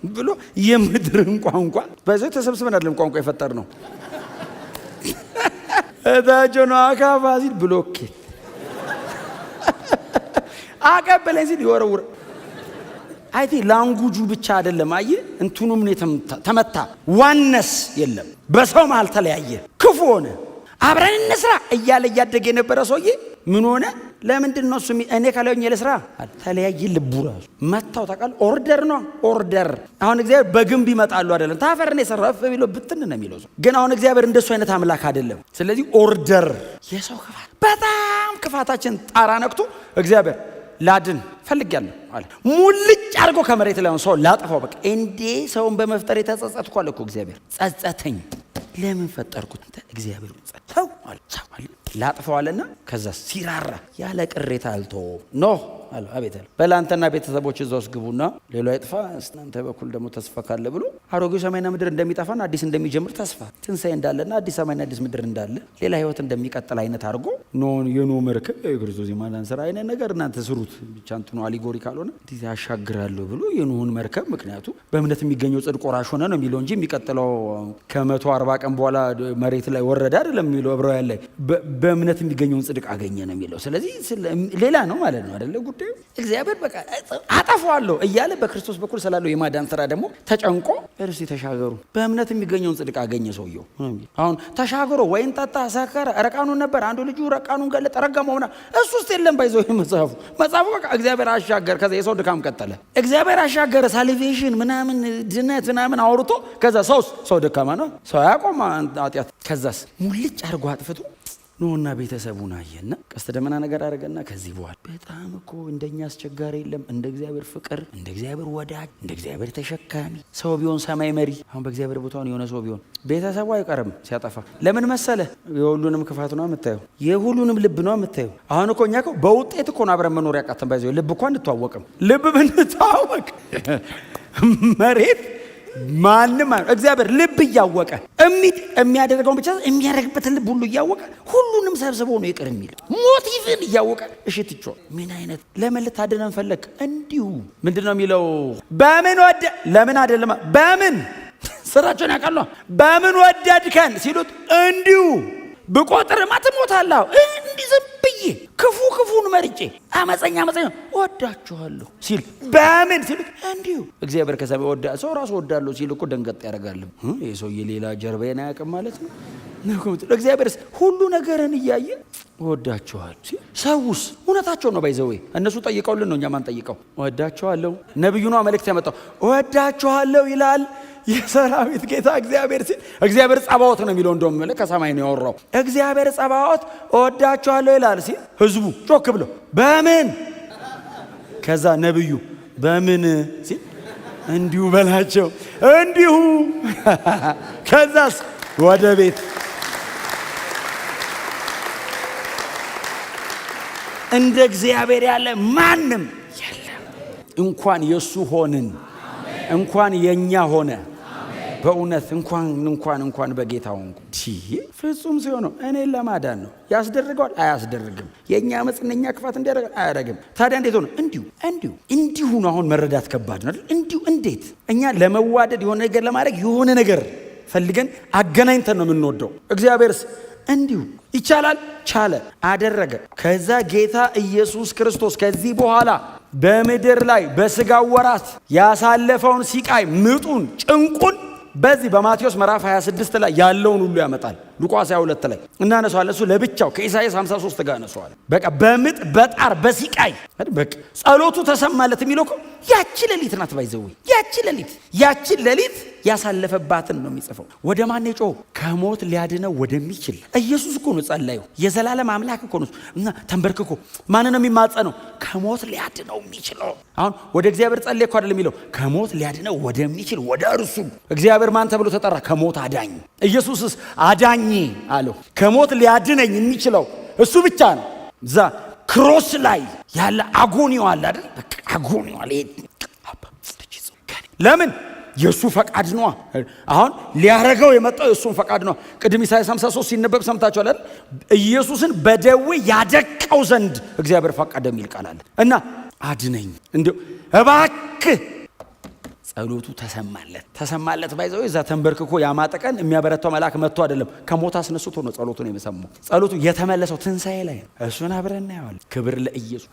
Speaker 1: ብሎ የምድርን ቋንቋ በዚህ ተሰብስበን አይደለም ቋንቋ የፈጠር ነው። እታጆና አካፋሲል ብሎኬት አቀበለኝ ሲል ይወረውር። አይቲ ላንጉጁ ብቻ አይደለም አይ እንትኑም ነው ተመታ። ዋነስ የለም በሰው መሃል ተለያየ፣ ክፉ ሆነ። አብረን እንስራ እያለ እያደገ የነበረ ሰውዬ ምን ሆነ? ለምንድን ነው እሱ እኔ ካለኝ ለስራ ተለያየ። ልቡ ራሱ መታው። ታውቃለህ ኦርደር ነው ኦርደር። አሁን እግዚአብሔር በግንብ ይመጣሉ አይደለም ታፈርነ የሰራፍ ቢሎ ብትን ነው የሚለው ሰው። ግን አሁን እግዚአብሔር እንደሱ አይነት አምላክ አይደለም። ስለዚህ ኦርደር የሰው ክፋት በጣም ክፋታችን ጣራ ነክቶ እግዚአብሔር ላድን ፈልጊያለሁ አለ። ሙልጭ አድርጎ ከመሬት ላይ ሰው ላጠፋው። በቃ እንዴ ሰውን በመፍጠር የተጸጸትኩ አለ እኮ እግዚአብሔር። ጸጸተኝ ለምን ፈጠርኩት? እግዚአብሔር ጸጸተው አለ። ላጥፈዋልና ከዛ ሲራራ ያለ ቅሬታ አልተወውም። ኖ አለ አቤት አለ በላንተና ቤተሰቦች እዛው ግቡና ሌላ ይጥፋ እናንተ በኩል ደግሞ ተስፋ ካለ ብሎ አሮጌው ሰማይና ምድር እንደሚጠፋና አዲስ እንደሚጀምር ተስፋ ትንሣኤ እንዳለና አዲስ ሰማይና አዲስ ምድር እንዳለ ሌላ ህይወት እንደሚቀጥል አይነት አድርጎ የኖ መርከብ የክርስቶስ የማዳን ስራ አይነት ነገር እናንተ ስሩት ብቻ እንትኑ አሊጎሪ ካልሆነ እንዴት ያሻግራሉ ብሎ የኖህን መርከብ ምክንያቱ በእምነት የሚገኘው ጽድቅ ወራሽ ሆነ ነው የሚለው እንጂ የሚቀጥለው ከ140 ቀን በኋላ መሬት ላይ ወረደ አይደለም የሚለው ዕብራውያን ላይ በእምነት የሚገኘውን ጽድቅ አገኘ ነው የሚለው። ስለዚህ ሌላ ነው ማለት ነው አይደለ ጉዳዩ። እግዚአብሔር በቃ አጠፋዋለሁ እያለ በክርስቶስ በኩል ስላለው የማዳን ስራ ደግሞ ተጨንቆ እርስ ተሻገሩ በእምነት የሚገኘውን ጽድቅ አገኘ ሰውየው። አሁን ተሻገሩ ወይን ጠጣ ሰከረ ረቃኑን ነበር አንዱ ልጁ ረቃኑን ገለጠ ረገመውና እሱ ውስጥ የለም ባይዘው መጽሐፉ በቃ እግዚአብሔር አሻገር። ከዛ የሰው ድካም ቀጠለ። እግዚአብሔር አሻገረ ሳልቬሽን ምናምን ድነት ምናምን አውርቶ ከዛ ሰው ደካማ ነው ሰው ያቆማ ኃጢአት። ከዛስ ሙልጭ አድርጎ አጥፍቶ ኖና ቤተሰቡን አየና ቀስተ ደመና ነገር አደረገና ከዚህ በኋላ በጣም እኮ እንደኛ አስቸጋሪ የለም። እንደ እግዚአብሔር ፍቅር፣ እንደ እግዚአብሔር ወዳጅ፣ እንደ እግዚአብሔር ተሸካሚ ሰው ቢሆን ሰማይ መሪ። አሁን በእግዚአብሔር ቦታውን የሆነ ሰው ቢሆን ቤተሰቡ አይቀርም ሲያጠፋ። ለምን መሰለ? የሁሉንም ክፋት ነው የምታየው፣ የሁሉንም ልብ ነው የምታየው። አሁን እኮ እኛ እኮ በውጤት እኮ ነው አብረን መኖር ያቃተን። ባይዘው ልብ እኮ አንተዋወቅም። ልብ ብንተዋወቅ መሬት ማንም እግዚአብሔር ልብ እያወቀ የሚያደርገውን ብቻ የሚያደርግበትን ልብ ሁሉ እያወቀ ሁሉንም ሰብስቦ ነው ይቅር የሚል ሞቲቭን እያወቀ እሺ ትጮ ምን አይነት ለምን ልታድነን ፈለክ? እንዲሁ ምንድነው የሚለው? በምን ወደ ለምን አይደለም በምን ስራቸውን ያውቃሉ። በምን ወደድከን ሲሉት እንዲሁ ብቆጥርማ ትሞታለህ። እንዲህ ዝም ብዬ ክፉን መርጬ አመፀኛ ወዳችኋለሁ ሲል በምን ሲል እንዲሁ እግዚአብሔር ከሰማይ ወዳ ሰው ራሱ ወዳለሁ ሲል እኮ ደንገጥ ያደርጋል። ይሄ ሰውዬ ሌላ ጀርባዬን አያውቅም ማለት ነው። እግዚአብሔር ሁሉ ነገርን እያየ ወዳችኋል ሲል ሰውስ እውነታቸው ነው። ባይዘው እነሱ ጠይቀውልን ነው እኛ ማን ጠይቀው? ወዳችኋለሁ። ነብዩ ነው መልእክት ያመጣው። ወዳችኋለሁ ይላል የሰራዊት ጌታ እግዚአብሔር ሲል እግዚአብሔር ጸባዖት ነው የሚለው። እንደውም ከሰማይ ነው ያወራው። እግዚአብሔር ጸባዖት ወዳችኋለሁ ይላል ሲል ህዝቡ ጮክ ብሎ በምን ከዛ ነብዩ በምን ሲል እንዲሁ በላቸው እንዲሁ ከዛስ ወደ ቤት እንደ እግዚአብሔር ያለ ማንም የለም። እንኳን የሱ ሆንን እንኳን የኛ ሆነ በእውነት እንኳን በጌታ ሆንኩ። ፍጹም ሲሆን እኔን ለማዳን ነው። ያስደርገዋል? አያስደርግም። የኛ አመጽነኛ ክፋት እንዲያደርግ አያደርግም። ታዲያ እንዴት ሆነ? እንዲሁ ነው። አሁን መረዳት ከባድ ነው። እንዲሁ እንዴት እኛ ለመዋደድ የሆነ ነገር ለማድረግ የሆነ ነገር ፈልገን አገናኝተን ነው የምንወደው። እግዚአብሔርስ እንዲሁ ይቻላል? ቻለ፣ አደረገ። ከዛ ጌታ ኢየሱስ ክርስቶስ ከዚህ በኋላ በምድር ላይ በስጋው ወራት ያሳለፈውን ሲቃይ፣ ምጡን፣ ጭንቁን በዚህ በማቴዎስ ምዕራፍ 26 ላይ ያለውን ሁሉ ያመጣል። ሉቃስ 22 ላይ እናነሳዋለን። እሱ ለብቻው ከኢሳይያስ 53 ጋር አነሳዋል። በቃ በምጥ በጣር በሲቃይ በቃ ጸሎቱ ተሰማለት የሚለው እኮ ያቺ ሌሊት ናት። ባይዘው ያቺ ሌሊት ያሳለፈባትን ነው የሚጽፈው። ወደ ማን የጮኸው? ከሞት ሊያድነው ወደሚችል ኢየሱስ እኮ ነው ጸለየው። የዘላለም አምላክ እኮ ነው እና ተንበርክኮ ማን ነው የሚማጸነው? ከሞት ሊያድነው የሚችለው። አሁን ወደ እግዚአብሔር ጸለየ እኮ አይደለም የሚለው፣ ከሞት ሊያድነው ወደሚችል ወደ እርሱ። እግዚአብሔር ማን ተብሎ ተጠራ? ከሞት አዳኝ። ኢየሱስስ አዳኝ አለው። ከሞት ሊያድነኝ የሚችለው እሱ ብቻ ነው። እዛ ክሮስ ላይ ያለ አጎኒው አለ አይደል? በቃ አጎኒው አለ። ለምን? የሱ ፈቃድ ነው። አሁን ሊያረጋው የመጣው የሱን ፈቃድ ነው። ቅድም ኢሳይያስ 53 ሲነበብ ሰምታችኋል አይደል? ኢየሱስን በደዌ ያደቀው ዘንድ እግዚአብሔር ፈቀደ የሚል ቃል አለ እና አድነኝ እንዴ እባክህ። ጸሎቱ ተሰማለት ባይዘው እዛ ተንበርክኮ ያማጠቀን የሚያበረታው መልአክ መጥቶ አይደለም፣ ከሞት አስነስቶ ነው ጸሎቱን የሰማው። ጸሎቱ የተመለሰው ትንሣኤ ላይ ነው። እሱን አብረን እናየዋለን። ክብር ለኢየሱስ።